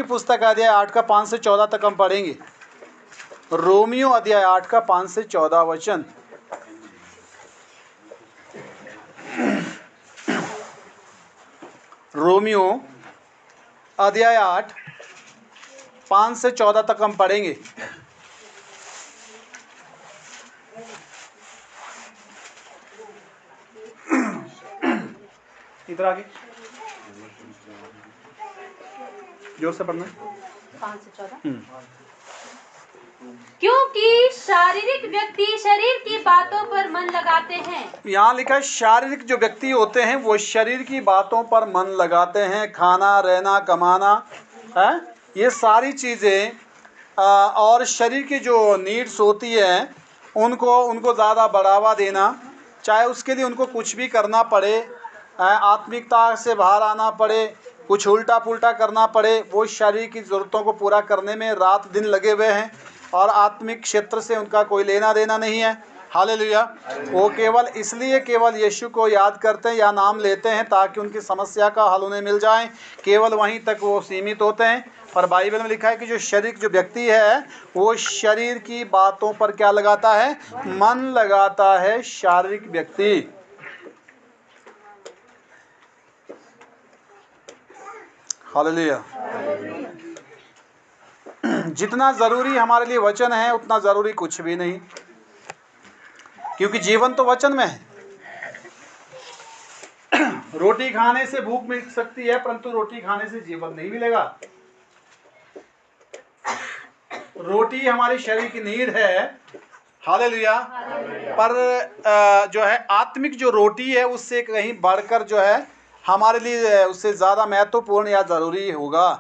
पुस्तक अध्याय 8 का 5 से 14 तक हम पढ़ेंगे। रोमियो अध्याय 8 का 5 से 14 वचन। रोमियो अध्याय 8 5 से 14 तक हम पढ़ेंगे। इधर आगे जोर से पढ़ना। 5 से 14। क्योंकि शारीरिक व्यक्ति शरीर की बातों पर मन लगाते हैं। यहाँ लिखा है शारीरिक जो व्यक्ति होते हैं वो शरीर की बातों पर मन लगाते हैं। खाना, रहना, कमाना है, ये सारी चीज़ें और शरीर की जो नीड्स होती है उनको ज़्यादा बढ़ावा देना, चाहे उसके लिए उनको कुछ भी करना पड़े, आत्मिकता से बाहर आना पड़े, कुछ उल्टा पुल्टा करना पड़े, वो शरीर की ज़रूरतों को पूरा करने में रात दिन लगे हुए हैं और आत्मिक क्षेत्र से उनका कोई लेना देना नहीं है। हालेलुया। वो केवल इसलिए केवल यीशु को याद करते हैं या नाम लेते हैं ताकि उनकी समस्या का हल उन्हें मिल जाए, केवल वहीं तक वो सीमित होते हैं। पर बाइबल में लिखा है कि जो शरीर जो व्यक्ति है वो शरीर की बातों पर क्या लगाता है? मन लगाता है शारीरिक व्यक्ति। हालेलुया। जितना ज़रूरी हमारे लिए वचन है उतना ज़रूरी कुछ भी नहीं, क्योंकि जीवन तो वचन में है। रोटी खाने से भूख मिट सकती है परंतु रोटी खाने से जीवन नहीं मिलेगा। रोटी हमारी शरीर की नीड है। हालेलुया। पर जो है आत्मिक जो रोटी है उससे कहीं बढ़कर जो है हमारे लिए उससे ज़्यादा महत्वपूर्ण या ज़रूरी होगा।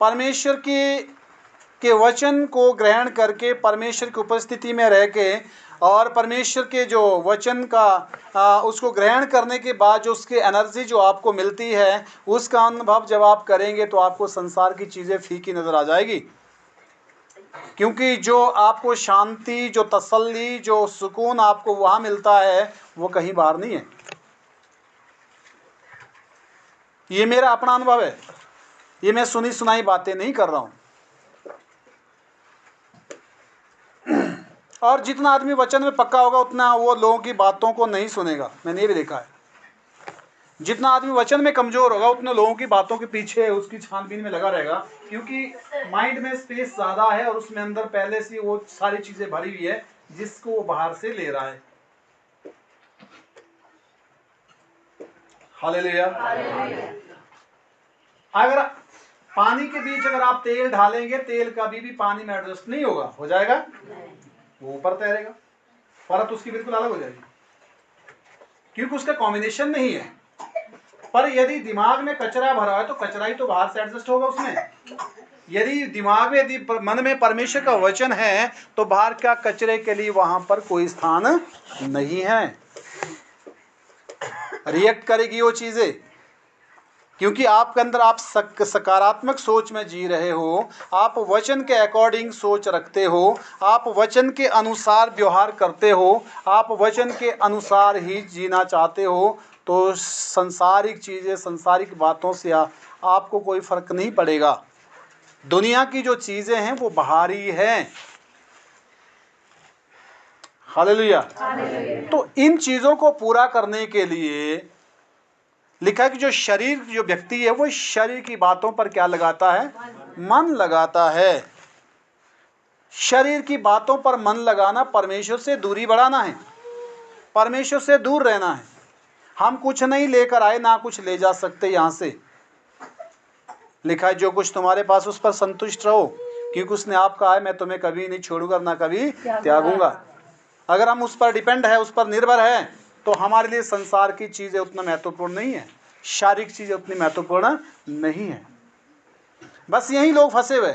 परमेश्वर के वचन को ग्रहण करके, परमेश्वर की उपस्थिति में रह के और परमेश्वर के जो वचन का उसको ग्रहण करने के बाद जो उसकी एनर्जी जो आपको मिलती है उसका अनुभव जब आप करेंगे तो आपको संसार की चीज़ें फीकी नज़र आ जाएगी। क्योंकि जो आपको शांति, जो तसल्ली, जो सुकून आपको वहाँ मिलता है वो कहीं बाहर नहीं है। ये मेरा अपना अनुभव है, ये मैं सुनी सुनाई बातें नहीं कर रहा हूँ। और जितना आदमी वचन में पक्का होगा उतना वो लोगों की बातों को नहीं सुनेगा। मैंने ये भी देखा है। जितना आदमी वचन में कमज़ोर होगा उतने लोगों की बातों के पीछे उसकी छानबीन में लगा रहेगा, क्योंकि माइंड में स्पेस ज़्यादा है और उसमें अंदर पहले से वो सारी चीज़ें भरी हुई है जिसको वो बाहर से ले रहा है। हालेलुया। अगर पानी के बीच अगर आप तेल डालेंगे, तेल कभी भी पानी में एडजस्ट नहीं होगा। हो जाएगा? वो ऊपर तैरेगा, परत उसकी बिल्कुल अलग हो जाएगी, क्योंकि उसका कॉम्बिनेशन नहीं है। पर यदि दिमाग में कचरा भरा है तो कचरा ही तो बाहर से एडजस्ट होगा उसमें। यदि दिमाग में, यदि मन में परमेश्वर का वचन है तो बाहर का कचरे के लिए वहां पर कोई स्थान नहीं है। रिएक्ट करेगी वो चीजें, क्योंकि आपके अंदर आप सकारात्मक सोच में जी रहे हो, आप वचन के अकॉर्डिंग सोच रखते हो, आप वचन के अनुसार व्यवहार करते हो, आप वचन के अनुसार ही जीना चाहते हो, तो संसारिक चीज़ें, संसारिक बातों से आपको कोई फर्क नहीं पड़ेगा। दुनिया की जो चीज़ें हैं वो बाहरी हैं। हालेलुया। तो इन चीज़ों को पूरा करने के लिए लिखा है कि जो शरीर, जो व्यक्ति है वो शरीर की बातों पर क्या लगाता है? मन लगाता है। शरीर की बातों पर मन लगाना परमेश्वर से दूरी बढ़ाना है, परमेश्वर से दूर रहना है। हम कुछ नहीं लेकर आए, ना कुछ ले जा सकते यहाँ से। लिखा है जो कुछ तुम्हारे पास उस पर संतुष्ट रहो, क्योंकि उसने आपका है मैं तुम्हें कभी नहीं छोड़ूंगा ना कभी त्यागूंगा। अगर हम उस पर डिपेंड है, उस पर निर्भर है, तो हमारे लिए संसार की चीज़ें उतना महत्वपूर्ण नहीं है, शारीरिक चीज़ें उतनी महत्वपूर्ण नहीं है। बस यही लोग फंसे हुए,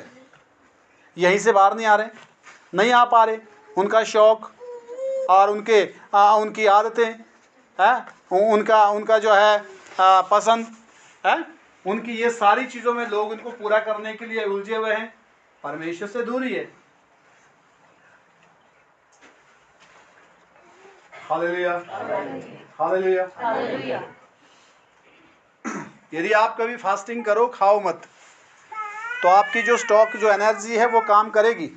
यहीं से बाहर नहीं आ रहे, नहीं आ पा रहे। उनका शौक और उनकी आदतें है, उनका जो है पसंद है, उनकी ये सारी चीज़ों में लोग इनको पूरा करने के लिए उलझे हुए हैं। परमेश्वर से दूरी है। Hallelujah, hallelujah. यदि आप कभी फास्टिंग करो, खाओ मत, तो आपकी जो स्टॉक जो एनर्जी है वो काम करेगी।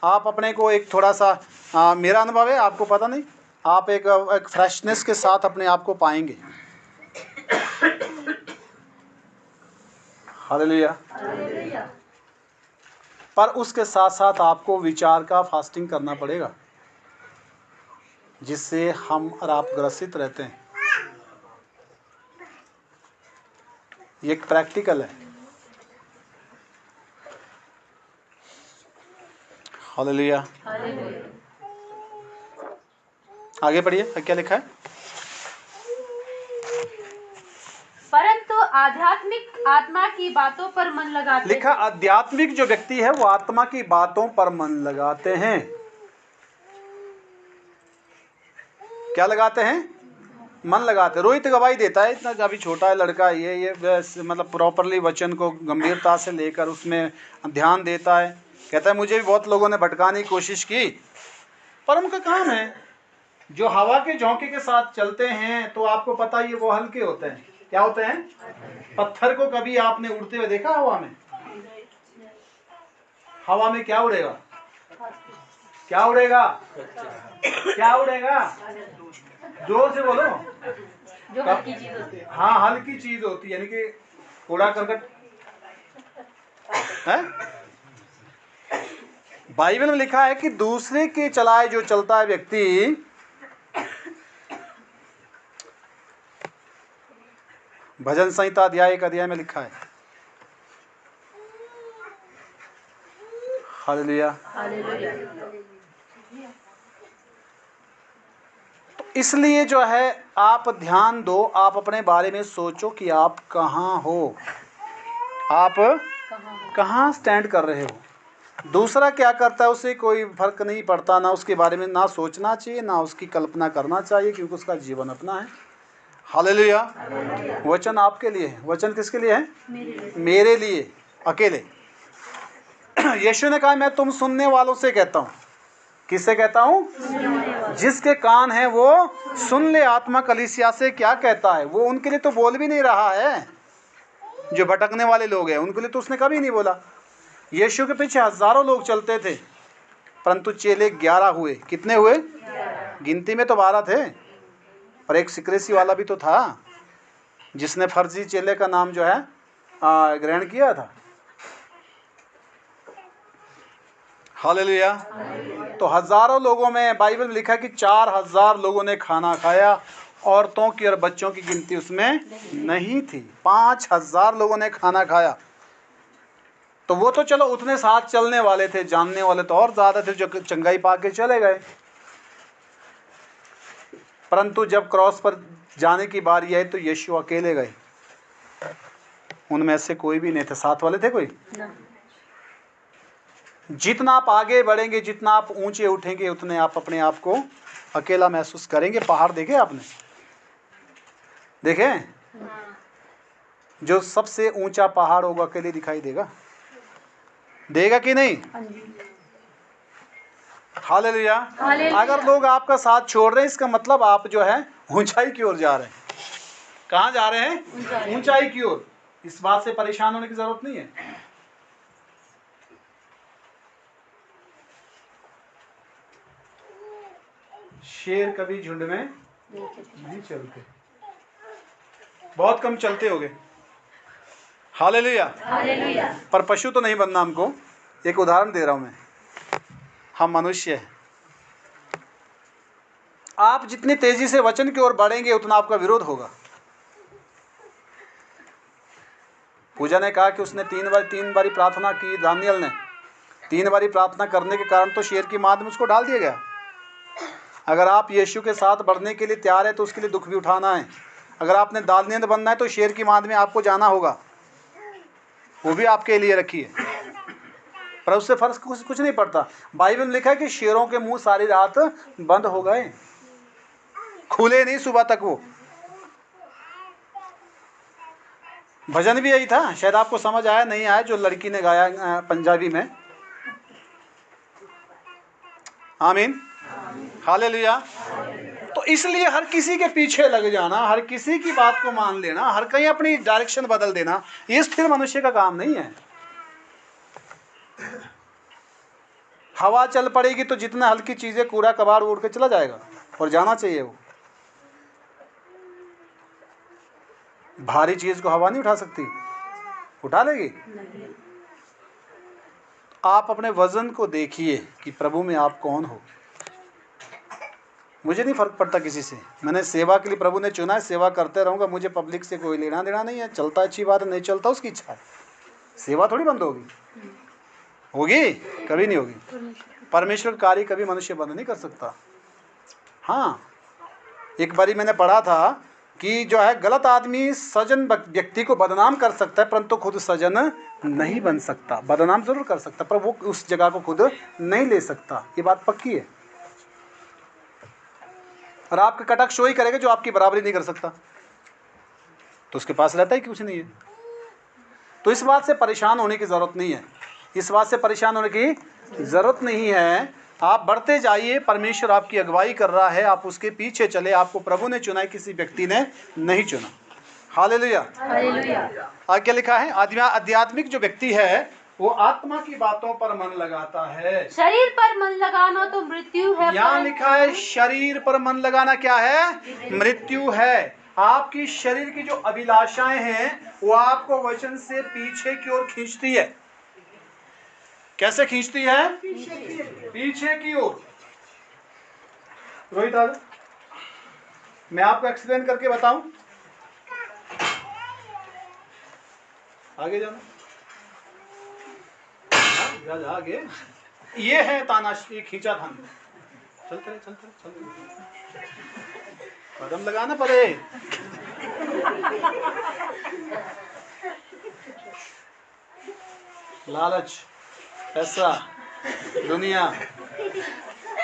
आप अपने को एक थोड़ा सा मेरा अनुभव है, आपको पता नहीं, आप एक फ्रेशनेस के साथ अपने आप को पाएंगे। हालेलुया। पर उसके साथ साथ आपको विचार का फास्टिंग करना पड़ेगा, जिससे हम और आप ग्रसित रहते हैं। ये एक प्रैक्टिकल है। हालेलुया। आगे पढ़िए, क्या लिखा है? परंतु आध्यात्मिक आत्मा की बातों पर मन लगाते लिखा, आध्यात्मिक जो व्यक्ति है वो आत्मा की बातों पर मन लगाते हैं। क्या लगाते हैं? मन लगाते। रोहित गवाही देता है, इतना अभी छोटा है लड़का, ये मतलब प्रॉपरली वचन को गंभीरता से लेकर उसमें ध्यान देता है। कहता है मुझे भी बहुत लोगों ने भटकाने की कोशिश की, पर उनका काम है जो हवा के झोंके के साथ चलते हैं। तो आपको पता ही वो हल्के होते हैं। क्या होते हैं? पत्थर को कभी आपने उड़ते हुए देखा हवा में? हवा में क्या उड़ेगा? क्या उड़ेगा? क्या उड़ेगा? जोर से बोलो। जो हल्की चीज होती है। हाँ, हल्की चीज होती है, यानी कि कूड़ा करकट है। बाइबल में लिखा है कि दूसरे के चलाए जो चलता है व्यक्ति, भजन संहिता अध्याय 1 अध्याय में लिखा है। हालेलुया। तो इसलिए जो है आप ध्यान दो, आप अपने बारे में सोचो कि आप कहाँ हो, आप कहाँ स्टैंड कर रहे हो। दूसरा क्या करता है उससे कोई फर्क नहीं पड़ता, ना उसके बारे में ना सोचना चाहिए, ना उसकी कल्पना करना चाहिए, क्योंकि उसका जीवन अपना है। हालेलुया। वचन आपके लिए है। वचन किसके लिए है? मेरे लिए अकेले। यीशु ने कहा मैं तुम सुनने वालों से कहता हूँ। किससे कहता हूँ? जिसके कान है वो सुन ले। आत्मा कलीसिया से क्या कहता है? वो उनके लिए तो बोल भी नहीं रहा है, जो भटकने वाले लोग हैं उनके लिए तो उसने कभी नहीं बोला। यीशु के पीछे हजारों लोग चलते थे, परंतु चेले 11 हुए। कितने हुए? गिनती में तो 12 थे, पर एक सिक्रेसी वाला भी तो था जिसने फर्जी चेले का नाम जो है ग्रहण किया था। हालेलुया। तो हजारों लोगों में बाइबल में लिखा है कि 4000 लोगों ने खाना खाया। औरतों की और बच्चों की गिनती उसमें नहीं थी। 5000 लोगों ने खाना खाया। तो वो तो चलो उतने साथ चलने वाले थे, जानने वाले तो और ज्यादा थे जो चंगाई पा के चले गए। परंतु जब क्रॉस पर जाने की बारी आई तो यीशु अकेले गए। उनमें से कोई भी नहीं थे। साथ वाले थे कोई? जितना आप आगे बढ़ेंगे, जितना आप ऊंचे उठेंगे, उतने आप अपने आप को अकेला महसूस करेंगे। पहाड़ देखे आपने? देखे? जो सबसे ऊंचा पहाड़ होगा अकेले दिखाई देगा, देगा कि नहीं? हालेलुया। अगर लोग आपका साथ छोड़ रहे हैं, इसका मतलब आप जो है ऊंचाई की ओर जा रहे हैं। कहाँ जा रहे हैं? ऊंचाई की ओर। इस बात से परेशान होने की जरूरत नहीं है। शेर कभी झुंड में नहीं चलते, बहुत कम चलते होंगे। हालेलुया। पर पशु तो नहीं बनना हमको। एक उदाहरण दे रहा हूं मैं, हम मनुष्य हैं। आप जितनी तेजी से वचन की ओर बढ़ेंगे उतना आपका विरोध होगा। पूजा ने कहा कि उसने 3 बारी प्रार्थना की। दानियल ने 3 बारी प्रार्थना करने के कारण तो शेर की माद में उसको डाल दिया गया। अगर आप यीशु के साथ बढ़ने के लिए तैयार है तो उसके लिए दुख भी उठाना है। अगर आपने दानियल बनना है तो शेर की माद में आपको जाना होगा, वो भी आपके लिए रखी है। पर उससे फर्क कुछ नहीं पड़ता। बाइबल में लिखा है कि शेरों के मुंह सारी रात बंद हो गए, खुले नहीं सुबह तक। वो भजन भी यही था, शायद आपको समझ आया नहीं आया, जो लड़की ने गाया पंजाबी में। आमीन। हालेलुया। तो इसलिए हर किसी के पीछे लग जाना, हर किसी की बात को मान लेना, हर कहीं अपनी डायरेक्शन बदल देना, ये स्थिर मनुष्य का काम नहीं है। हवा चल पड़ेगी तो जितना हल्की चीजें कूड़ा कबाड़ उड़ के चला जाएगा, और जाना चाहिए। वो भारी चीज को हवा नहीं उठा सकती, उठा लेगी। आप अपने वजन को देखिए कि प्रभु में आप कौन हो। मुझे नहीं फर्क पड़ता किसी से, मैंने सेवा के लिए प्रभु ने चुना है, सेवा करते रहूंगा, मुझे पब्लिक से कोई लेना देना नहीं है। चलता अच्छी बात है, नहीं चलता उसकी इच्छा है। सेवा थोड़ी बंद होगी, होगी कभी नहीं होगी। परमेश्वर कार्य कभी मनुष्य बंद नहीं कर सकता। हाँ, एक बारी मैंने पढ़ा था कि जो है गलत आदमी सजन व्यक्ति को बदनाम कर सकता है, परंतु खुद सजन नहीं बन सकता। बदनाम जरूर कर सकता पर वो उस जगह को खुद नहीं ले सकता, ये बात पक्की है। और आपका कटाक्ष वही करेगा जो आपकी बराबरी नहीं कर सकता, तो उसके पास रहता ही कुछ नहीं है। तो इस बात से परेशान होने की ज़रूरत नहीं है, इस बात से परेशान होने की ज़रूरत नहीं है। आप बढ़ते जाइए, परमेश्वर आपकी अगुवाई कर रहा है, आप उसके पीछे चले। आपको प्रभु ने चुना है, किसी व्यक्ति ने नहीं चुना। हालेलुया। आगे क्या लिखा है? आध्यात्मिक जो व्यक्ति है वो आत्मा की बातों पर मन लगाता है। शरीर पर मन लगाना तो मृत्यु है। यहाँ लिखा है शरीर पर मन लगाना क्या है? मृत्यु है। आपकी शरीर की जो अभिलाषाएं हैं वो आपको वचन से पीछे की ओर खींचती है। कैसे खींचती है? पीछे की ओर। रोहित आजा, मैं आपको एक्सप्लेन करके बताऊं। आगे जाना, जा आगे। ये है तानाशाही, खींचा था। चलते रहे, चलते रहे, चलते रहे। कदम लगाना पड़े। लालच, पैसा, दुनिया,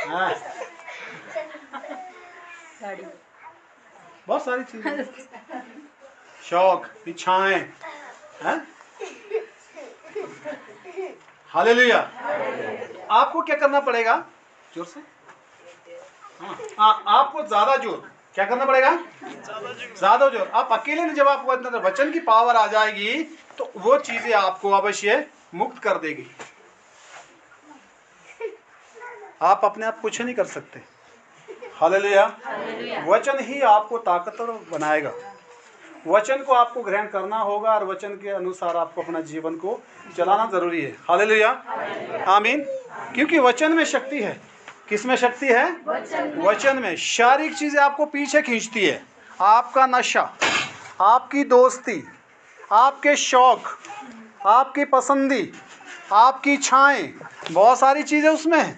हाँ, बहुत सारी चीजें, शौक, इच्छाएं, हैं? हालेलुया। आपको क्या करना पड़ेगा? जोर से, हाँ, आपको ज्यादा जोर क्या करना पड़ेगा? ज्यादा जोर। आप अकेले नहीं, जब आपको अंदर वचन की पावर आ जाएगी तो वो चीजें आपको अवश्य मुक्त कर देगी। आप अपने आप कुछ नहीं कर सकते। हालेलुया। वचन ही आपको ताकतवर बनाएगा। वचन को आपको ग्रहण करना होगा और वचन के अनुसार आपको अपना जीवन को चलाना जरूरी है। हालेलुया, आमीन। क्योंकि वचन में शक्ति है। किस में शक्ति है? वचन में। शारीरिक चीजें आपको पीछे खींचती है, आपका नशा, आपकी दोस्ती, आपके शौक, आपकी पसंदी, आपकी इच्छाएं, बहुत सारी चीजें उसमें है।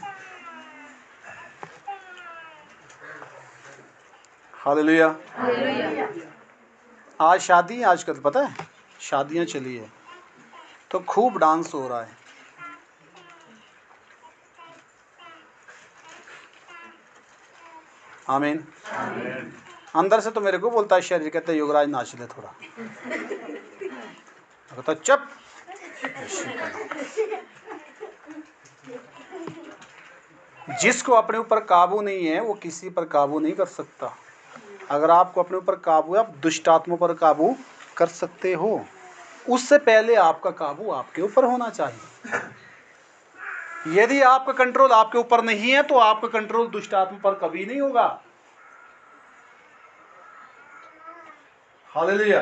हालेलुया। आज शादी, आजकल पता है शादियां चली है तो खूब डांस हो रहा है। आमीन। अंदर से तो मेरे को बोलता है शरीर, कहते है युवराज नाच ले थोड़ा, कहता चुप। जिसको अपने ऊपर काबू नहीं है वो किसी पर काबू नहीं कर सकता। अगर आपको अपने ऊपर काबू है, आप दुष्ट आत्माओं पर काबू कर सकते हो। उससे पहले आपका काबू आपके ऊपर होना चाहिए। यदि आपका कंट्रोल आपके ऊपर नहीं है तो आपका कंट्रोल दुष्ट आत्मा पर कभी नहीं होगा। हालेलुया।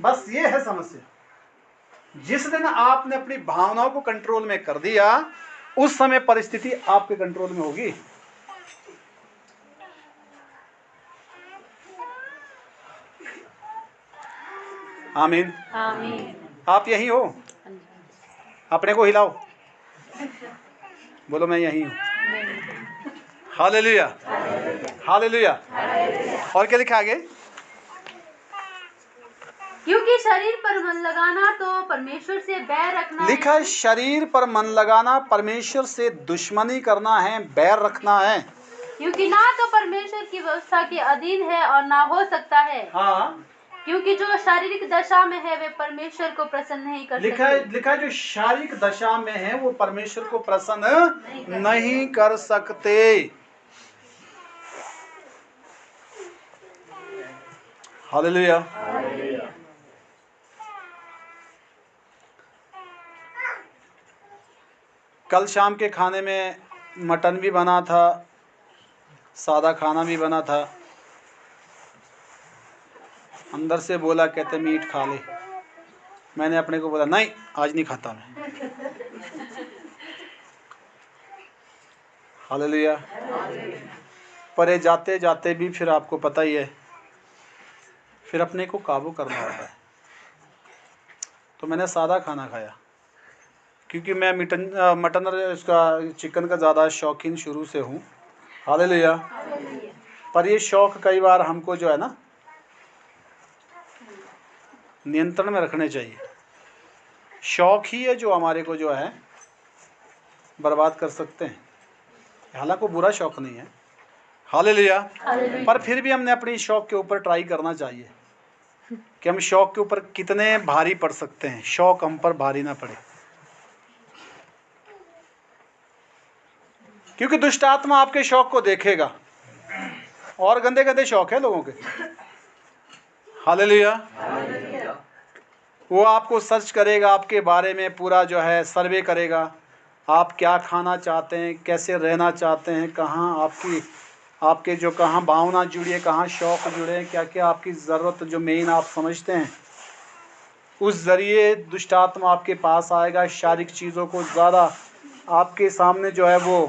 बस ये है समस्या। जिस दिन आपने अपनी भावनाओं को कंट्रोल में कर दिया, उस समय परिस्थिति आपके कंट्रोल में होगी। आमीन। आमीन। आप यही हो? अपने को हिलाओ, बोलो मैं यही हूँ। Hallelujah, hallelujah. और क्या लिखा आगे? क्योंकि शरीर पर मन लगाना तो परमेश्वर से बैर रखना लिखा है शरीर पर मन लगाना परमेश्वर से दुश्मनी करना है, बैर रखना है। क्योंकि ना तो परमेश्वर की व्यवस्था के अधीन है और ना हो सकता है। हाँ, क्योंकि जो शारीरिक दशा में है वे परमेश्वर को प्रसन्न नहीं कर सकते। लिखा है जो शारीरिक दशा में है वो परमेश्वर को प्रसन्न नहीं कर सकते। हालेलुया। कल शाम के खाने में मटन भी बना था, सादा खाना भी बना था। अंदर से बोला, कहते मीट खा ले। मैंने अपने को बोला नहीं, आज नहीं खाता मैं। हालेलुया। पर ये जाते जाते भी फिर आपको पता ही है, फिर अपने को काबू करना होता है। तो मैंने सादा खाना खाया, क्योंकि मैं मटन और इसका चिकन का ज़्यादा शौकीन शुरू से हूँ। हालेलुया। पर ये शौक़ कई बार हमको जो है ना नियंत्रण में रखने चाहिए। शौक़ ही है जो हमारे को जो है बर्बाद कर सकते हैं। हालांकि बुरा शौक़ नहीं है। हालेलुया। पर फिर भी हमने अपनी शौक़ के ऊपर ट्राई करना चाहिए कि हम शौक़ के ऊपर कितने भारी पड़ सकते हैं, शौक़ हम पर भारी ना पड़े। क्योंकि दुष्ट आत्मा आपके शौक़ को देखेगा, और गंदे गंदे शौक़ है लोगों के। हालेलुया। वो आपको सर्च करेगा, आपके बारे में पूरा जो है सर्वे करेगा। आप क्या खाना चाहते हैं, कैसे रहना चाहते हैं, कहाँ आपके जो कहाँ भावना जुड़ी है, कहाँ शौक़ जुड़े हैं, क्या क्या आपकी ज़रूरत जो मेन आप समझते हैं, उस ज़रिए दुष्ट आत्मा आपके पास आएगा। शारीरिक चीज़ों को ज़्यादा आपके सामने जो है वो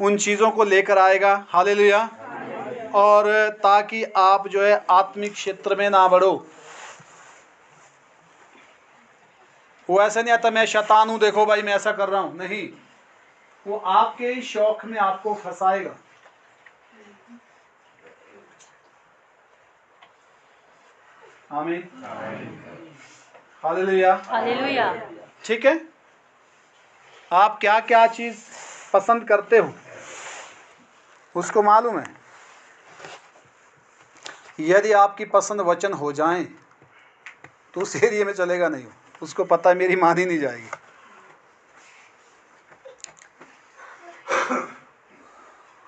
उन चीज़ों को लेकर आएगा। हालेलुया। और ताकि आप जो है आत्मिक क्षेत्र में ना बढ़ो। वो ऐसा नहीं आता मैं शैतान हूँ, देखो भाई मैं ऐसा कर रहा हूँ, नहीं। वो आपके शौक़ में आपको फंसाएगा। आमीन। हालेलुया। हालेलुया। ठीक है। आप क्या क्या चीज़ पसंद करते हो उसको मालूम है। यदि आपकी पसंद वचन हो जाएं तो उस एरिया में चलेगा नहीं। उसको पता है मेरी मान ही नहीं जाएगी।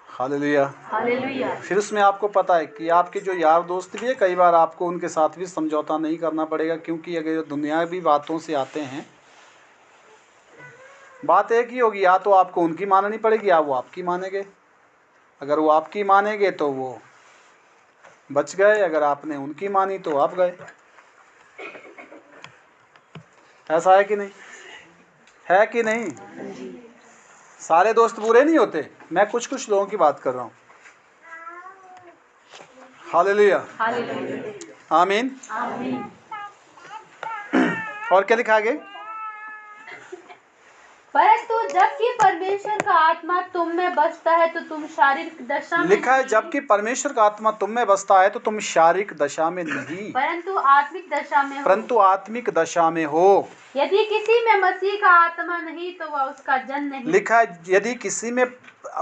हालेलुया। हालेलुया। फिर उसमें आपको पता है कि आपके जो यार दोस्त भी है, कई बार आपको उनके साथ भी समझौता नहीं करना पड़ेगा, क्योंकि अगर दुनियावी बातों से आते हैं, बात एक ही होगी, या तो आपको उनकी माननी पड़ेगी या वो आपकी मानेंगे। अगर वो आपकी मानेंगे तो वो बच गए, अगर आपने उनकी मानी तो आप गए। ऐसा है कि नहीं? है कि नहीं? सारे दोस्त बुरे नहीं होते, मैं कुछ कुछ लोगों की बात कर रहा हूँ। हालेलुया। आमीन। और क्या लिखा आगे? परंतु जबकि परमेश्वर का आत्मा तुम में बसता है तो तुम शारीरिक दशा में लिखा है नहीं, जबकि परमेश्वर का आत्मा तुम में बसता है तो तुम शारीरिक दशा में नहीं परंतु आत्मिक दशा में हो। परंतु आत्मिक दशा में हो। यदि किसी में मसीह का आत्मा नहीं तो वह उसका जन नहीं। लिखा है यदि किसी में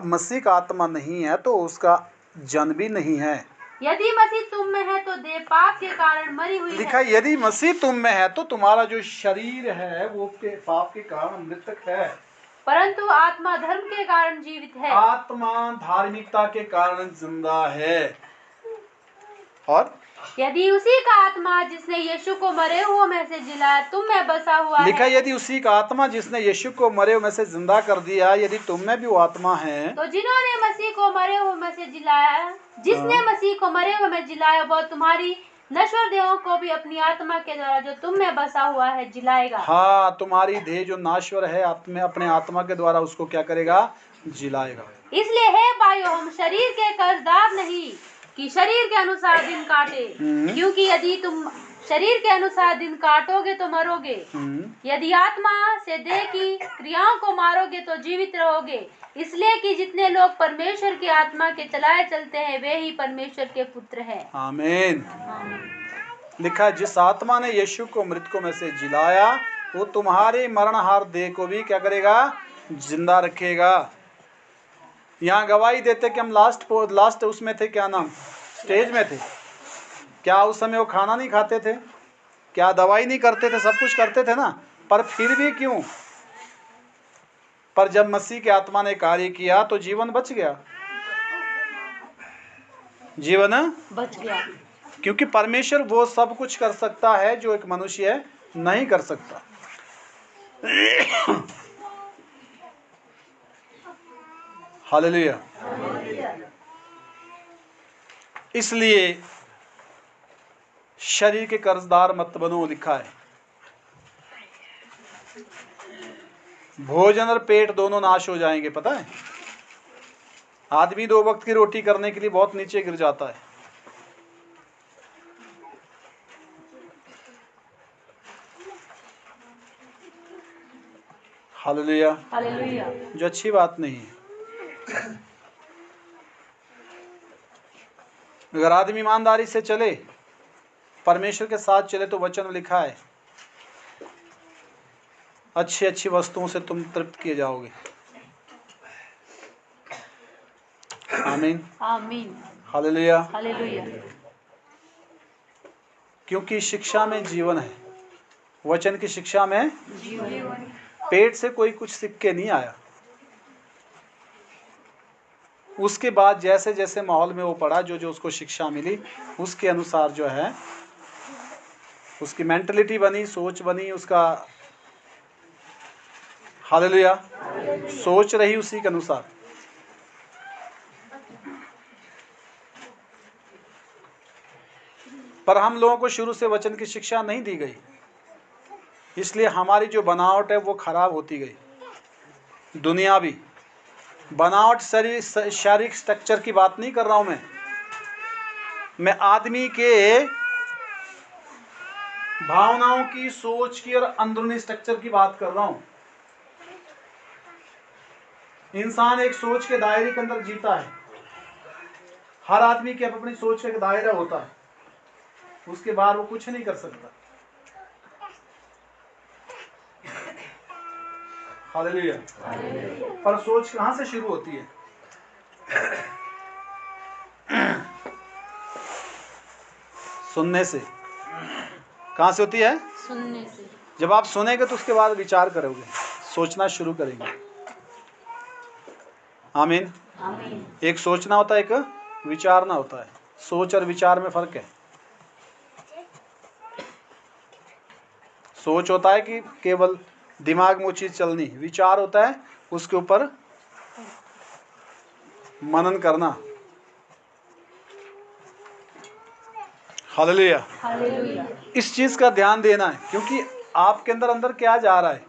मसीह का आत्मा नहीं है तो उसका जन भी नहीं है। यदि मसीह तुम में है तो देह पाप के कारण मरी हुई लिखा है। है यदि मसीह तुम में है तो तुम्हारा जो शरीर है वो पाप के कारण मृतक है, परंतु आत्मा धर्म के कारण जीवित है। आत्मा धार्मिकता के कारण जिंदा है। और यदि उसी का आत्मा जिसने यीशु को मरे हुओं में से जिलाया तुम में बसा हुआ लिखा है, यदि उसी का आत्मा जिसने यीशु को मरे हुए में से जिंदा कर दिया, यदि तुम में भी वो आत्मा है, तो जिन्होंने मसीह को मरे हुए में से जिलाया, जिसने मसीह को मरे हुए में जिलाया, वह तुम्हारी नश्वर देहों को भी अपनी आत्मा के द्वारा जो तुम में बसा हुआ है जिलाएगा। हाँ, तुम्हारी देह जो नाश्वर है आत्मा अपने आत्मा के द्वारा उसको क्या करेगा? जिलाएगा। इसलिए हे भाइयों, हम शरीर के कर्जदार नहीं कि शरीर के अनुसार दिन काटे, क्योंकि यदि तुम शरीर के अनुसार दिन काटोगे तो मरोगे। यदि आत्मा से देह की क्रियाओं को मारोगे तो जीवित रहोगे। इसलिए कि जितने लोग परमेश्वर की आत्मा के चलाए चलते हैं वे ही परमेश्वर के पुत्र हैं। आमीन। लिखा है जिस आत्मा ने यीशु को मृतकों में से जिलाया वो तुम्हारे मरणहार देह को भी क्या करेगा? जिंदा रखेगा। यहाँ गवाही देते कि हम लास्ट उसमें थे, क्या नाम, स्टेज में थे। क्या उस समय वो खाना नहीं खाते थे? क्या दवाई नहीं करते थे? सब कुछ करते थे ना। पर फिर भी क्यों? पर जब मसीह के आत्मा ने कार्य किया तो जीवन बच गया। जीवन बच गया। क्योंकि परमेश्वर वो सब कुछ कर सकता है जो एक मनुष्य नहीं कर सकता। हालेलुया। इसलिए शरीर के कर्जदार मत बनो लिखा है। भोजन और पेट दोनों नाश हो जाएंगे। पता है, आदमी 2 वक्त की रोटी करने के लिए बहुत नीचे गिर जाता है। Hallelujah, hallelujah. जो अच्छी बात नहीं है। अगर आदमी ईमानदारी से चले, परमेश्वर के साथ चले, तो वचन लिखा है अच्छी अच्छी वस्तुओं से तुम तृप्त किए जाओगे। आमीन, आमीन। हालेलुया। हालेलुया। क्योंकि शिक्षा में जीवन है, वचन की शिक्षा में जीवन। पेट से कोई कुछ सीख के नहीं आया। उसके बाद जैसे जैसे माहौल में वो पड़ा, जो जो उसको शिक्षा मिली, उसके अनुसार जो है उसकी मेंटलिटी बनी, सोच बनी उसका। हालेलुया। सोच रही उसी के अनुसार। पर हम लोगों को शुरू से वचन की शिक्षा नहीं दी गई, इसलिए हमारी जो बनावट है वो खराब होती गई। दुनियावी बनावट, शारीरिक स्ट्रक्चर की बात नहीं कर रहा हूं मैं आदमी के भावनाओं की, सोच की और अंदरूनी स्ट्रक्चर की बात कर रहा हूं। इंसान एक सोच के दायरे के अंदर जीता है। हर आदमी के अपनी सोच का एक दायरा होता है, उसके बाहर वो कुछ नहीं कर सकता। हालेलुया। पर सोच कहां से शुरू होती है? सुनने से। कहां से होती है? सुनने से। जब आप सुनेंगे तो उसके बाद विचार करोगे, सोचना शुरू करेंगे। आमीन। आमीन। एक सोचना होता है, एक विचारना होता है। सोच और विचार में फर्क है। सोच होता है कि केवल दिमाग में वो चीज चलनी, विचार होता है उसके ऊपर मनन करना। हालेलुया। हालेलुया। इस चीज का ध्यान देना है, क्योंकि आपके अंदर अंदर क्या जा रहा है।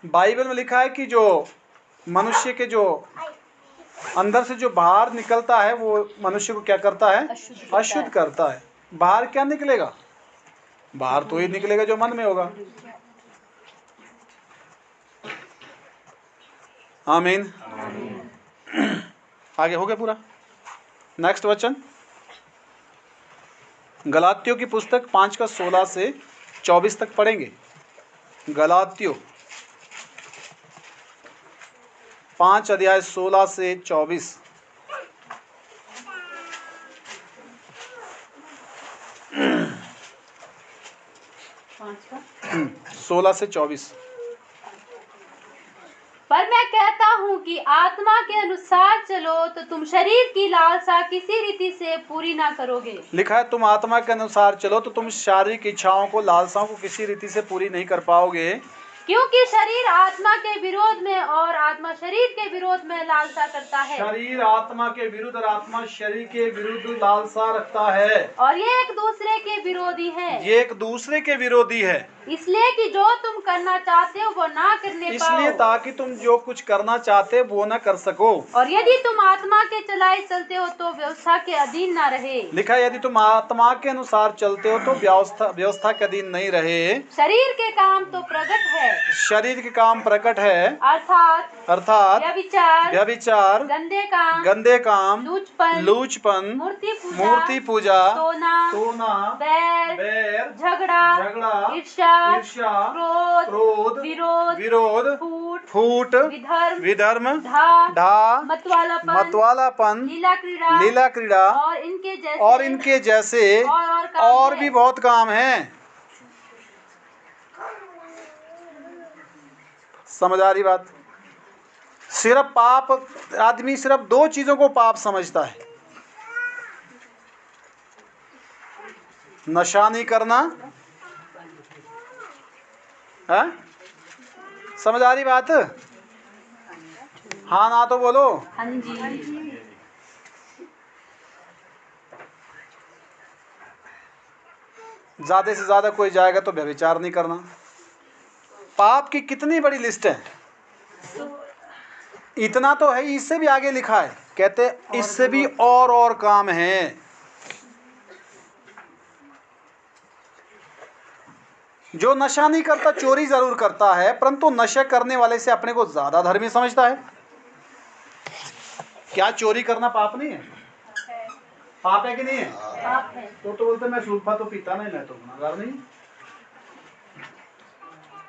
बाइबल में लिखा है कि जो मनुष्य के जो अंदर से जो बाहर निकलता है वो मनुष्य को क्या करता है? अशुद्ध करता है। बाहर क्या निकलेगा? बाहर तो ही निकलेगा जो मन में होगा। आमीन। आगे हो गया पूरा। नेक्स्ट वचन, गलातियों की पुस्तक 5:16 से 24 तक पढ़ेंगे। गलातियों 5:16 से 24। 16 से 24। पर मैं कहता हूँ कि आत्मा के अनुसार चलो तो तुम शरीर की लालसा किसी रीति से पूरी ना करोगे। लिखा है तुम आत्मा के अनुसार चलो तो तुम शारीरिक इच्छाओं को, लालसाओं को किसी रीति से पूरी नहीं कर पाओगे। क्योंकि शरीर आत्मा के विरोध में और आत्मा शरीर के विरोध में लालसा करता है। शरीर आत्मा के विरुद्ध और आत्मा शरीर के विरुद्ध लालसा रखता है, और ये एक दूसरे के विरोधी है। ये एक दूसरे के विरोधी है। इसलिए कि जो तुम करना चाहते हो वो ना करने इसलिए पाओ। ताकि तुम जो कुछ करना चाहते वो ना कर सको। और यदि तुम आत्मा के चलाए चलते हो तो व्यवस्था के अधीन ना रहे। लिखा है यदि तुम आत्मा के अनुसार चलते हो तो व्यवस्था के अधीन नहीं रहे। शरीर के काम तो प्रकट है, शरीर के काम प्रकट है, अर्थात व्यभिचार, गंदे काम, लूचपन, मूर्ति पूजा, सोना, बैर, झगड़ा, ईर्ष्या, क्रोध, विरोध, फूट, विधर्म, ढा, मतवालापन, लीला क्रीड़ा और इनके जैसे और भी बहुत काम हैं। समझ आ रही बात? सिर्फ पाप, आदमी सिर्फ 2 चीजों को पाप समझता है। नशा नहीं करना। है? समझ आ रही बात? हाँ ना तो बोलो। हाँ जी। ज्यादा से ज्यादा कोई जाएगा तो व्यभिचार नहीं करना। पाप की कितनी बड़ी लिस्ट है। इतना तो है, इससे भी आगे लिखा है, कहते इससे भी और काम है। जो नशा नहीं करता चोरी जरूर करता है, परंतु नशा करने वाले से अपने को ज्यादा धर्मी समझता है। क्या चोरी करना पाप नहीं है? पाप है कि नहीं है? पाप है। तो बोलते मैं सूखा तो पीता नहीं, मैं तो गुनाहगार नहीं।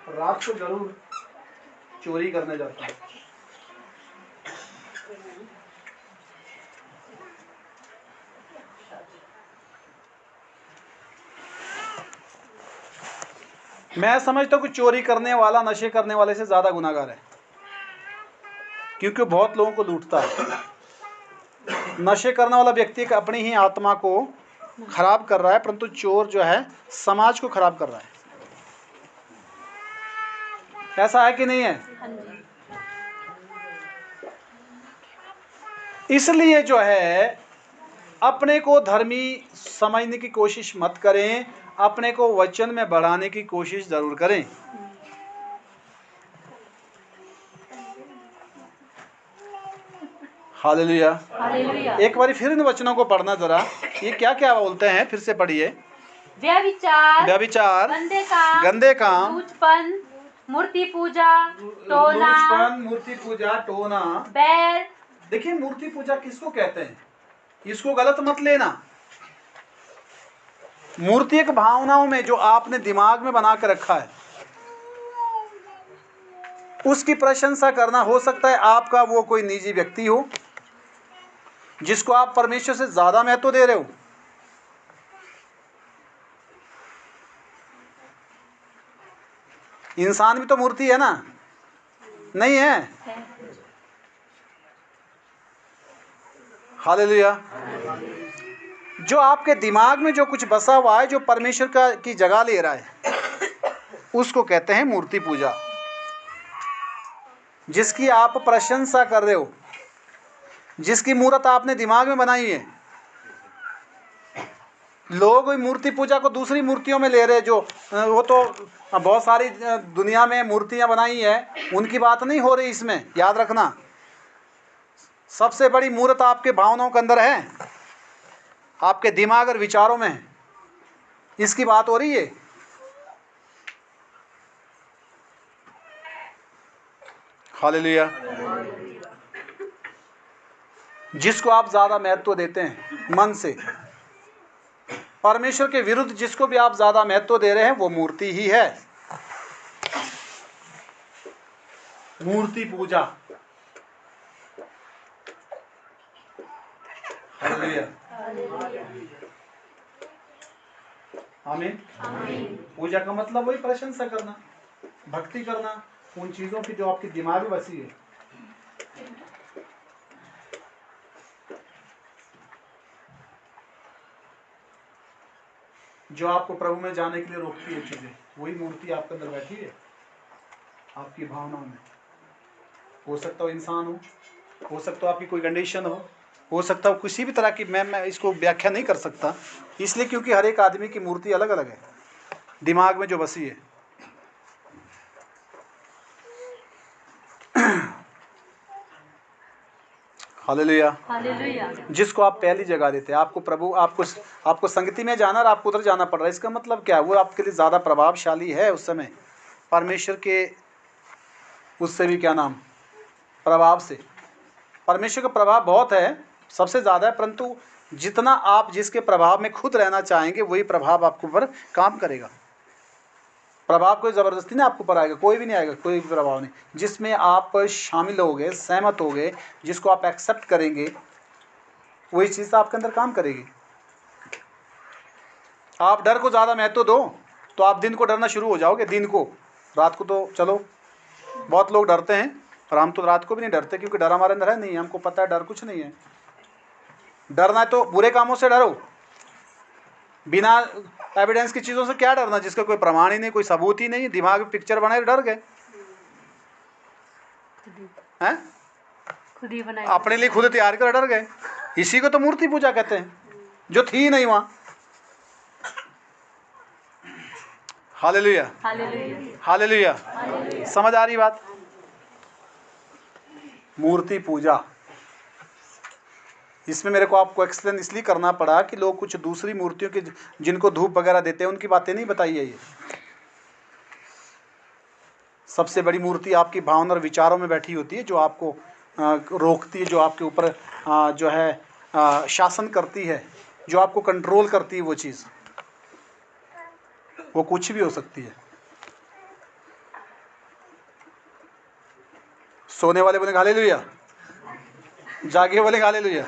रात को जरूर चोरी करने जाता हूँ। मैं समझता हूँ कि चोरी करने वाला नशे करने वाले से ज्यादा गुनाहगार है, क्योंकि बहुत लोगों को लूटता है। नशे करने वाला व्यक्ति अपनी ही आत्मा को खराब कर रहा है, परंतु चोर जो है समाज को खराब कर रहा है। ऐसा है कि नहीं है? हाँ जी। इसलिए जो है अपने को धर्मी समझने की कोशिश मत करें, अपने को वचन में बढ़ाने की कोशिश जरूर करें। हालेलुया। हालेलुया। एक बार फिर इन वचनों को पढ़ना जरा, ये क्या क्या बोलते हैं, फिर से पढ़िए। व्यभिचार, गंदे काम, लूचपन, मूर्ति पूजा, टोना, मूर्ति पूजा, टोना, बैर। देखिए मूर्ति पूजा किसको कहते हैं, इसको गलत मत लेना। मूर्ति एक भावनाओं में जो आपने दिमाग में बना कर रखा है, उसकी प्रशंसा करना। हो सकता है आपका वो कोई निजी व्यक्ति हो जिसको आप परमेश्वर से ज्यादा महत्व दे रहे हो। इंसान भी तो मूर्ति है ना, नहीं है? हालेलुया। जो आपके दिमाग में जो कुछ बसा हुआ है, जो परमेश्वर का की जगह ले रहा है, उसको कहते हैं मूर्ति पूजा। जिसकी आप प्रशंसा कर रहे हो, जिसकी मूर्त आपने दिमाग में बनाई है। लोग मूर्ति पूजा को दूसरी मूर्तियों में ले रहे, जो वो तो बहुत सारी दुनिया में मूर्तियां बनाई है, उनकी बात नहीं हो रही इसमें। याद रखना, सबसे बड़ी मूर्त आपके भावनाओं के अंदर है, आपके दिमाग और विचारों में है, इसकी बात हो रही है। हालेलुया। जिसको आप ज्यादा महत्व देते हैं मन से, परमेश्वर के विरुद्ध जिसको भी आप ज्यादा महत्व दे रहे हैं, वो मूर्ति ही है। मूर्ति पूजा। हालेलुया। आमीन। पूजा का मतलब वही प्रशंसा करना, भक्ति करना उन चीजों की जो आपके दिमाग में बसी है। जो आपको प्रभु में जाने के लिए रोकती है चीजें, वही मूर्ति आपके अंदर बैठी है, आपकी भावनाओं में। हो सकता हो इंसान हो सकता हो आपकी कोई कंडीशन हो सकता हो किसी भी तरह की। मैं इसको व्याख्या नहीं कर सकता, इसलिए क्योंकि हर एक आदमी की मूर्ति अलग अलग है, दिमाग में जो बसी है। हालेलुया। हालेलुया। जिसको आप पहली जगह देते हैं, आपको प्रभु आपको संगति में जाना और आपको उधर जाना पड़ रहा है, इसका मतलब क्या है? वो आपके लिए ज़्यादा प्रभावशाली है उस समय, परमेश्वर के उससे भी क्या नाम प्रभाव से। परमेश्वर का प्रभाव बहुत है, सबसे ज़्यादा है, परंतु जितना आप जिसके प्रभाव में खुद रहना चाहेंगे, वही प्रभाव आपके ऊपर काम करेगा। प्रभाव कोई ज़बरदस्ती नहीं आपको पर आएगा, कोई भी नहीं आएगा, कोई भी प्रभाव नहीं। जिसमें आप शामिल होगे, सहमत होगे, जिसको आप एक्सेप्ट करेंगे, वही चीज़ आपके अंदर काम करेगी। आप डर को ज़्यादा महत्व दो तो आप दिन को डरना शुरू हो जाओगे। दिन को, रात को तो चलो बहुत लोग डरते हैं, और हम तो रात को भी नहीं डरते, क्योंकि डर हमारे अंदर है नहीं। हमको पता है डर कुछ नहीं है। डरना है तो बुरे कामों से डरो, बिना एविडेंस की चीज़ों से क्या डरना, जिसका कोई प्रमाण ही नहीं, कोई सबूत ही नहीं, दिमाग में पिक्चर बनाए डर गए हैं, खुद ही बनाई, अपने लिए खुद तैयार कर डर गए। इसी को तो मूर्ति पूजा कहते हैं, जो थी नहीं वहाँ। Hallelujah, hallelujah, hallelujah. समझ आ रही बात? मूर्ति पूजा, इसमें मेरे को आपको एक्सप्लेन इसलिए करना पड़ा कि लोग कुछ दूसरी मूर्तियों के जिनको धूप वगैरह देते हैं उनकी बातें नहीं बताई है। ये सबसे बड़ी मूर्ति आपकी भावना और विचारों में बैठी होती है, जो आपको रोकती है, जो आपके ऊपर जो है शासन करती है, जो आपको कंट्रोल करती है। वो चीज़ वो कुछ भी हो सकती है। सोने वाले बोले हालेलुया, जागे बोले हालेलुया।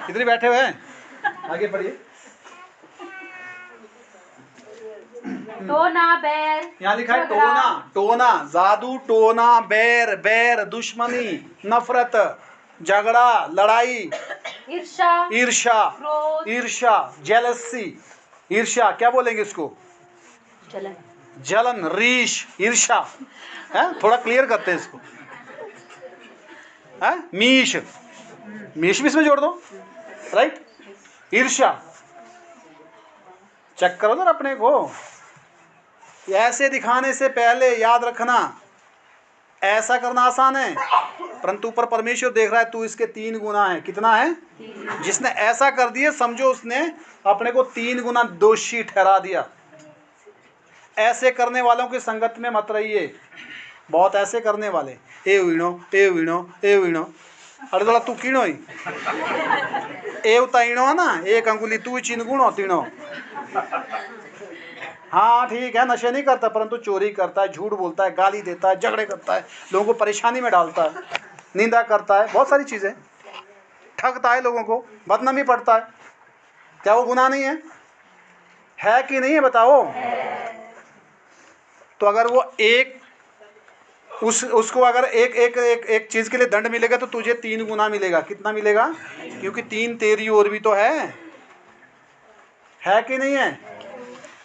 कितने बैठे हुए हैं? आगे पढ़िए। टोना, बैर, यहाँ लिखा है टोना, टोना, जादू, टोना, बैर, बैर, दुश्मनी, नफरत, झगड़ा, लड़ाई, ईर्ष्या, ईर्ष्या, क्रोध, ईर्ष्या, जेलसी। ईर्ष्या क्या बोलेंगे इसको? जलन, जलन, रीश, ईर्ष्या है। थोड़ा क्लियर करते हैं इसको। है मीश, मीश भी इसमें जोड़ दो, राइट। ईर्ष्या, चेक करो ना अपने को। ऐसे दिखाने से पहले याद रखना, ऐसा करना आसान है, परंतु ऊपर परमेश्वर देख रहा है, तू इसके 3 गुना है। कितना है? जिसने ऐसा कर दिया समझो उसने अपने को 3 गुना दोषी ठहरा दिया। ऐसे करने वालों की संगत में मत रहिए। बहुत ऐसे करने वाले, ए वीणो, ए वीणो, ए वीणो, अरे थोड़ा तू कीणो ही ए उताइणो है ना, एक अंगुली तू चिन गुणो तीणो। हाँ ठीक है, नशे नहीं करता, परंतु चोरी करता है, झूठ बोलता है, गाली देता है, झगड़े करता है, लोगों को परेशानी में डालता है, निंदा करता है, बहुत सारी चीज़ें, ठगता है लोगों को, बदनामी पड़ता है। क्या वो गुनाह नहीं है कि नहीं है? बताओ। तो अगर वो एक उसको अगर एक एक एक एक चीज़ के लिए दंड मिलेगा तो तुझे 3 गुना मिलेगा। कितना मिलेगा? क्योंकि 3 तेरी और भी तो है कि नहीं है?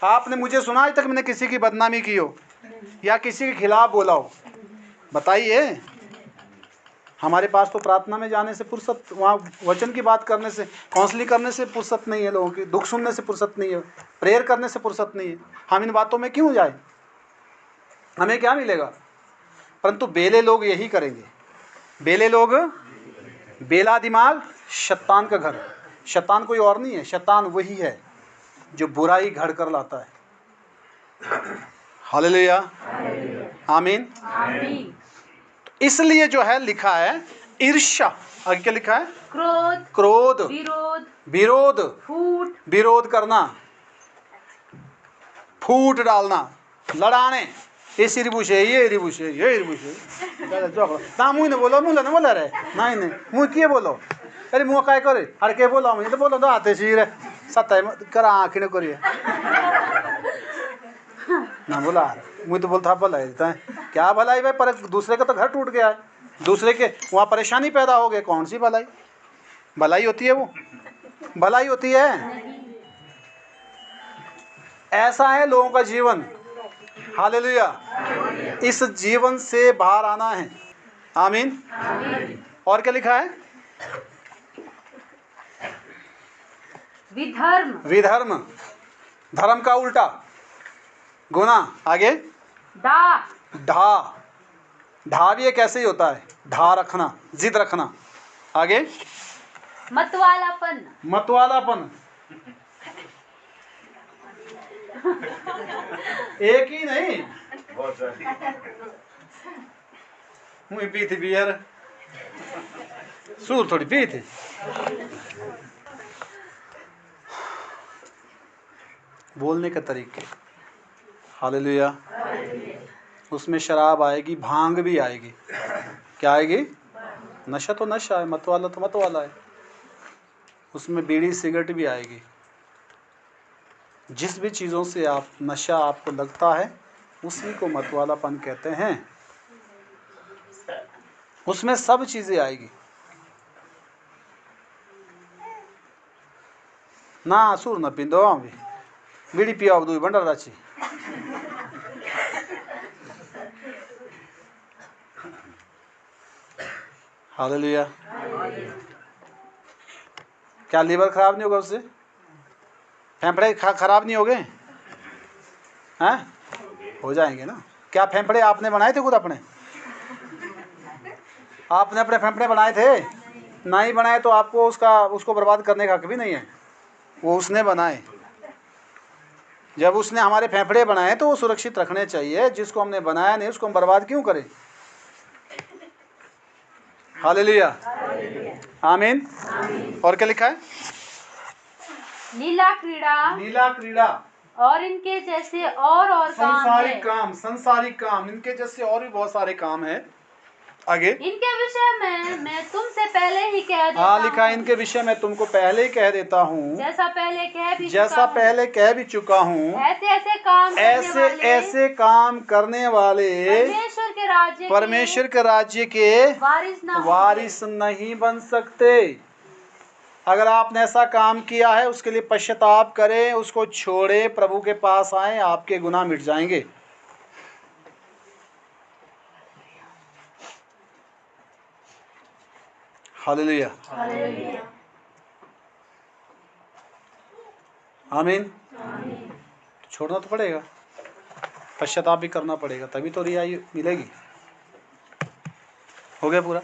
आपने मुझे सुना आज तक मैंने किसी की बदनामी की हो या किसी के खिलाफ बोला हो? बताइए। हमारे पास तो प्रार्थना में जाने से फुर्सत, वहाँ वचन की बात करने से, काउंसलिंग करने से फुर्सत नहीं है, लोगों की दुख सुनने से फुर्सत नहीं है, प्रेयर करने से फुर्सत नहीं है। हम इन बातों में क्यों जाए? हमें क्या मिलेगा? परंतु बेले लोग यही करेंगे। बेले लोग, बेला दिमाग शैतान का घर। शैतान कोई और नहीं है, शैतान वही है जो बुराई घर कर लाता है। हालेलुया, आमीन। इसलिए जो है लिखा है ईर्ष्या, आगे क्या लिखा है? क्रोध, क्रोध, विरोध, विरोध, फूट, विरोध करना, फूट डालना, लड़ाने, ये रिबुशे, ये रिबुशे, ये रिबुशे, ना मुँह ने बोलो, मुँह ने बोला रे, नहीं नहीं मुँह किए बोलो, अरे मुँह काय करे, अरे के बोला मुझे तो बोलो तो आते सी रे, सत्ता करा आँखी ने करिए ना बोला, मुझे तो बोलता भला है, क्या भलाई भाई? पर दूसरे का तो घर टूट गया है, दूसरे के वहाँ परेशानी पैदा हो गई, कौन सी भलाई? भलाई होती है वो? भलाई होती है? ऐसा है लोगों का जीवन। हालेलुया। इस जीवन से बाहर आना है। आमीन। और क्या लिखा है? विधर्म, विधर्म, धर्म का उल्टा, गुनाह। आगे ढा, ढा, ढा भी एक ऐसे ही होता है, ढा रखना, जिद रखना। आगे मतवालापन, मतवालापन, एक ही नहीं, मुझे पी थी बियर, सूर थोड़ी पी थी। बोलने के तरीके, हालेलुया। उसमें शराब आएगी, भांग भी आएगी। क्या आएगी? नशा तो नशा है, मतवाला तो मतवाला है। उसमें बीड़ी सिगरेट भी आएगी। जिस भी चीज़ों से आप नशा आपको लगता है उसी को मतवालापन कहते हैं। उसमें सब चीज़ें आएगी। ना सूर न पिंदो भी बीड़ी पिया दू बंडल राची हालेलुया। क्या लीवर खराब नहीं होगा उससे? फेफड़े खराब नहीं हो गए हैं? हो जाएंगे ना। क्या फेफड़े आपने बनाए थे खुद अपने? आपने अपने फेफड़े बनाए थे? नहीं बनाए तो आपको उसको बर्बाद करने का हक भी नहीं है। वो उसने बनाए। जब उसने हमारे फेफड़े बनाए तो वो सुरक्षित रखने चाहिए। जिसको हमने बनाया नहीं उसको हम बर्बाद क्यों करें? हालेलुया, आमीन। और क्या लिखा है? लीला क्रीड़ा, लीला क्रीड़ा और इनके जैसे और संसारिक काम इनके जैसे और भी बहुत सारे काम हैं। आगे इनके विषय में मैं तुमसे पहले ही कह देता हाँ लिखा है, इनके विषय में तुमको पहले ही कह देता हूँ, जैसा पहले चुका हूँ ऐसे काम करने वाले परमेश्वर के राज्य के वारिस नहीं बन सकते। अगर आपने ऐसा काम किया है उसके लिए पश्चाताप करें, उसको छोड़े, प्रभु के पास आए, आपके गुनाह मिट जाएंगे। हालेलुया, आमीन। छोड़ना तो पड़ेगा, पश्चाताप भी करना पड़ेगा, तभी तो रिहाई मिलेगी। हो गया पूरा?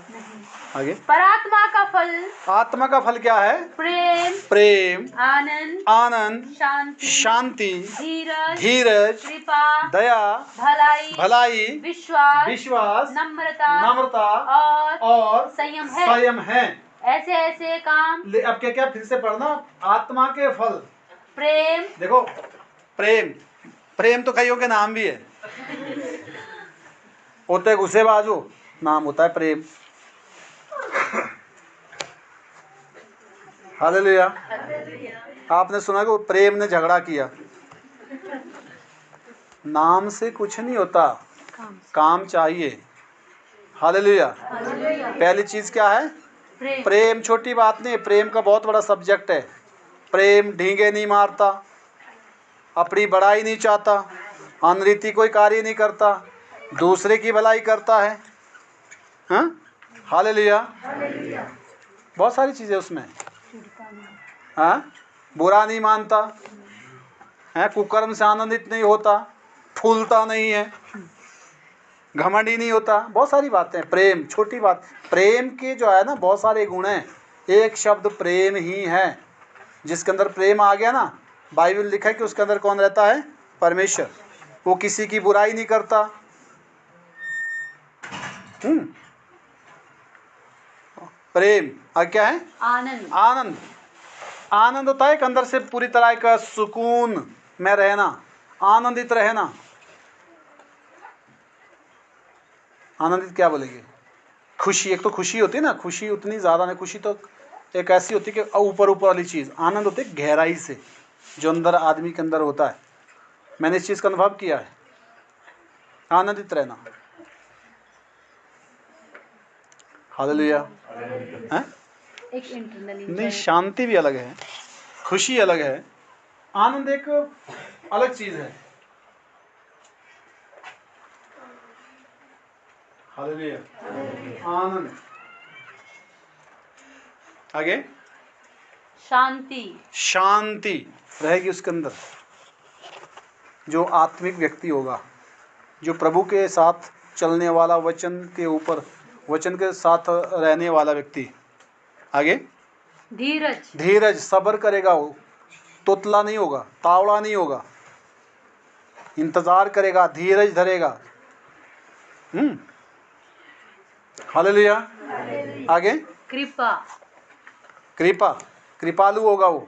आगे पर आत्मा का फल क्या है? प्रेम, आनंद, शांति, धीरज, दया, भलाई, विश्वास, नम्रता और संयम है। ऐसे काम। अब क्या फिर से पढ़ना? आत्मा के फल। प्रेम, देखो प्रेम तो कईयों के नाम भी है। होते गुस्से बाजू नाम होता है प्रेम। हालेलुया। आपने सुना कि प्रेम ने झगड़ा किया। नाम से कुछ नहीं होता, काम चाहिए। हालेलुया। पहली चीज क्या है? प्रेम छोटी बात नहीं, प्रेम का बहुत बड़ा सब्जेक्ट है। प्रेम ढींगे नहीं मारता, अपनी बड़ाई नहीं चाहता, अनरीति कोई कार्य नहीं करता, दूसरे की भलाई करता है। हाँ, हालेलुया। बहुत सारी चीजें उसमें। हाँ, बुरा नहीं मानता है, कुकर्म से आनंदित नहीं होता, फूलता नहीं है, घमंडी नहीं होता। बहुत सारी बातें। प्रेम छोटी बात। प्रेम के जो है ना बहुत सारे गुण हैं। एक शब्द प्रेम ही है। जिसके अंदर प्रेम आ गया ना, बाइबल लिखा है कि उसके अंदर कौन रहता है? परमेश्वर। वो किसी की बुराई नहीं करता। प्रेम और क्या है? आनंद होता है एक अंदर से पूरी तरह का सुकून में रहना, आनंदित रहना। आनंदित क्या बोलेंगे? खुशी। एक तो खुशी होती है ना, खुशी उतनी ज़्यादा नहीं, खुशी तो एक ऐसी होती है कि ऊपर वाली चीज़। आनंद होती है गहराई से, जो अंदर आदमी के अंदर होता है। मैंने इस चीज़ का अनुभव किया है, आनंदित रहना। हालेलुया। एक इंटरनली नहीं, शांति भी अलग है, खुशी अलग है, आनंद एक अलग चीज़ है। हालेलुया। आनंद। आगे शांति रहेगी उसके अंदर। जो आत्मिक व्यक्ति होगा, जो प्रभु के साथ चलने वाला, वचन के साथ रहने वाला व्यक्ति। आगे धीरज, सब्र करेगा, वो तोतला नहीं होगा, तावड़ा नहीं होगा, इंतजार करेगा, धीरज धरेगा। हालेलुया। आगे कृपालु होगा, वो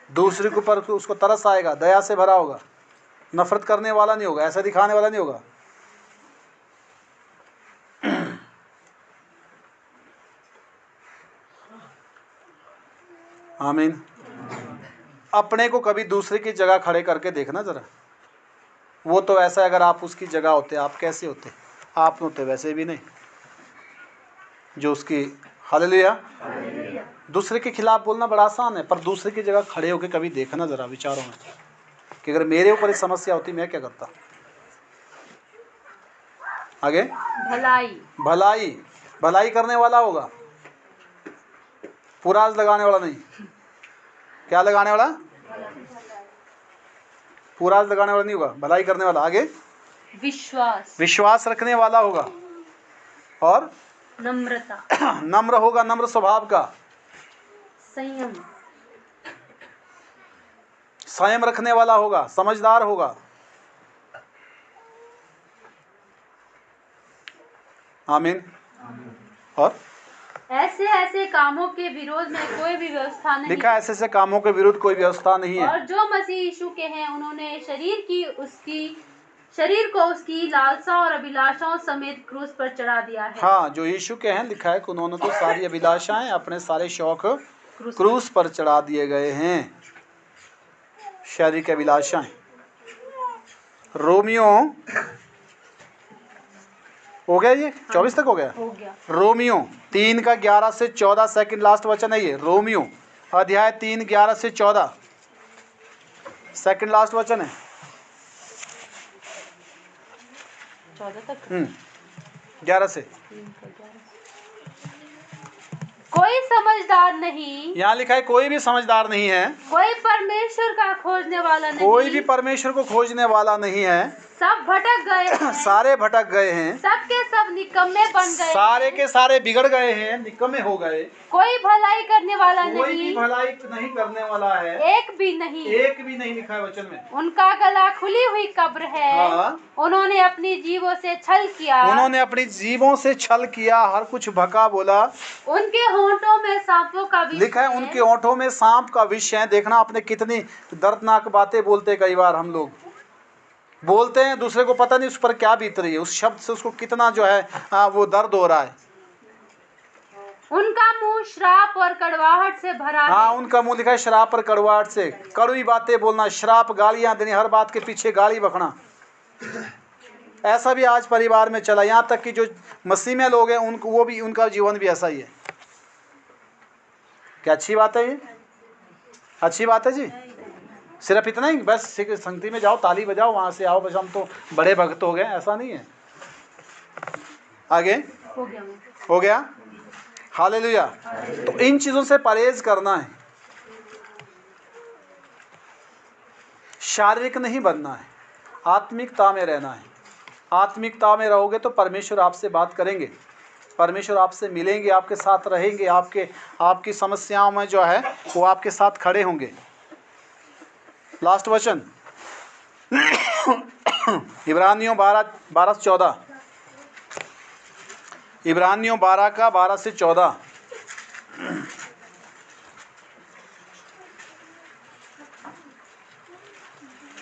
दूसरे के ऊपर उसको तरस आएगा, दया से भरा होगा, नफरत करने वाला नहीं होगा, ऐसा दिखाने वाला नहीं होगा। आमीन। अपने को कभी दूसरे की जगह खड़े करके देखना जरा। वो तो ऐसा है, अगर आप उसकी जगह होते आप कैसे होते? आप होते वैसे भी नहीं जो उसकी। हालेलुया। दूसरे के खिलाफ बोलना बड़ा आसान है, पर दूसरे की जगह खड़े होकर कभी देखना जरा विचारों में कि अगर मेरे ऊपर एक समस्या होती मैं क्या करता। आगे भलाई, भलाई, भलाई करने वाला होगा, पुराज लगाने वाला नहीं। क्या लगाने वाला? पुराज लगाने वाला नहीं होगा, भलाई करने वाला। आगे विश्वास, विश्वास रखने वाला होगा, और नम्रता, नम्र होगा, नम्र स्वभाव का, संयम, संयम रखने वाला होगा, समझदार होगा। आमीन। और ऐसे ऐसे कामों के विरोध में कोई भी व्यवस्था नहीं। लिखा ऐसे ऐसे कामों के विरुद्ध कोई व्यवस्था नहीं है। और जो मसीह यीशु के हैं उन्होंने शरीर को उसकी लालसा और अभिलाषाओं समेत क्रूस पर चढ़ा दिया है। हाँ, जो यीशु के हैं लिखा है कि उन्होंने तो सारी अभिलाषाएं, अपने सारे शौक क्रूस पर चढ़ा दिए गए हैं। शरीर की अभिलाषाएं। रोमियो हो गया, ये 24 तक हो गया। रोमियो 3:11 से 14 सेकंड लास्ट वचन है ये। रोमियो अध्याय 3:11 से 14 सेकंड लास्ट वचन है। 14 तक 11 से। कोई समझदार नहीं, यहाँ लिखा है कोई भी समझदार नहीं है, कोई परमेश्वर का खोजने वाला नहीं, कोई भी परमेश्वर को खोजने वाला नहीं है। सब भटक गए हैं, सारे भटक गए हैं, सबके सब निकम्मे बन गए, सारे के सारे बिगड़ गए हैं, निकम्मे हो गए। कोई भलाई करने वाला कोई भी नहीं, भलाई नहीं करने वाला है, एक भी नहीं, एक भी नहीं लिखा है वचन में। उनका गला खुली हुई कब्र है। हाँ। उन्होंने अपनी जीवों से छल किया, उन्होंने अपनी जीवों से छल किया, हर कुछ भका बोला। उनके होंठों में सांपों का विष लिखा है उनके होंठों में सांप का विष है। देखना आपने कितनी दर्दनाक बातें बोलते, कई बार हम लोग बोलते हैं, दूसरे को पता नहीं उस पर क्या बीत रही है, उस शब्द से उसको कितना जो है वो दर्द हो रहा है। उनका मुंह श्राप और कड़वाहट से भरा हाँ, है। उनका मुंह लिखा है श्राप और कड़वाहट से, कड़वी बातें बोलना, श्राप, गालियां देनी, हर बात के पीछे गाली बकना। ऐसा भी आज परिवार में चला, यहाँ तक कि जो मसीह में लोग हैं उनको, वो भी, उनका जीवन भी ऐसा ही है। क्या अच्छी बात है ये? अच्छी बात है जी। सिर्फ इतना ही बस संगति में जाओ, ताली बजाओ, वहाँ से आओ, बस हम तो बड़े भक्त हो गए, ऐसा नहीं है। आगे हो गया। हालेलुया। तो इन चीज़ों से परहेज करना है, शारीरिक नहीं बनना है, आत्मिकता में रहना है। आत्मिकता में रहोगे तो परमेश्वर आपसे बात करेंगे, परमेश्वर आपसे मिलेंगे, आपके साथ रहेंगे, आपकी समस्याओं में जो है वो आपके साथ खड़े होंगे। लास्ट वचन इब्रानियों 12:14, इब्रानियों 12 से 14।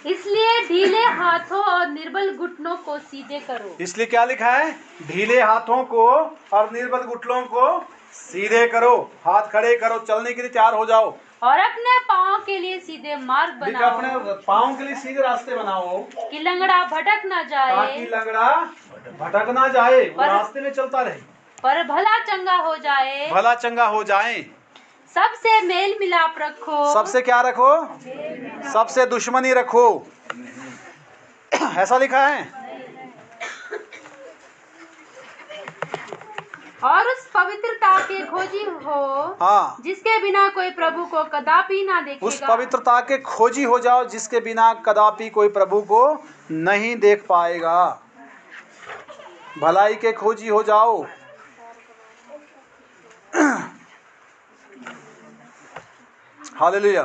इसलिए ढीले हाथों और निर्बल घुटनों को सीधे करो। इसलिए क्या लिखा है? ढीले हाथों को और निर्बल घुटनों को सीधे करो, हाथ खड़े करो, चलने के लिए तैयार हो जाओ। और अपने पाँव के लिए सीधे मार्ग बनाओ, अपने पाँव के लिए सीधे रास्ते बनाओ कि लंगड़ा भटक ना जाए, ताकि लंगड़ा भटक ना जाए, वो रास्ते में चलता रहे, पर भला चंगा हो जाए। भला चंगा हो जाए। सबसे मेल मिलाप रखो, सबसे क्या रखो? सबसे दुश्मनी रखो, ऐसा लिखा है। और उस पवित्रता के खोजी हो, हाँ, जिसके बिना कोई प्रभु को कदापि ना देखेगा। उस पवित्रता के खोजी हो जाओ जिसके बिना कदापि कोई प्रभु को नहीं देख पाएगा। भलाई के खोजी हो जाओ। हालेलुया।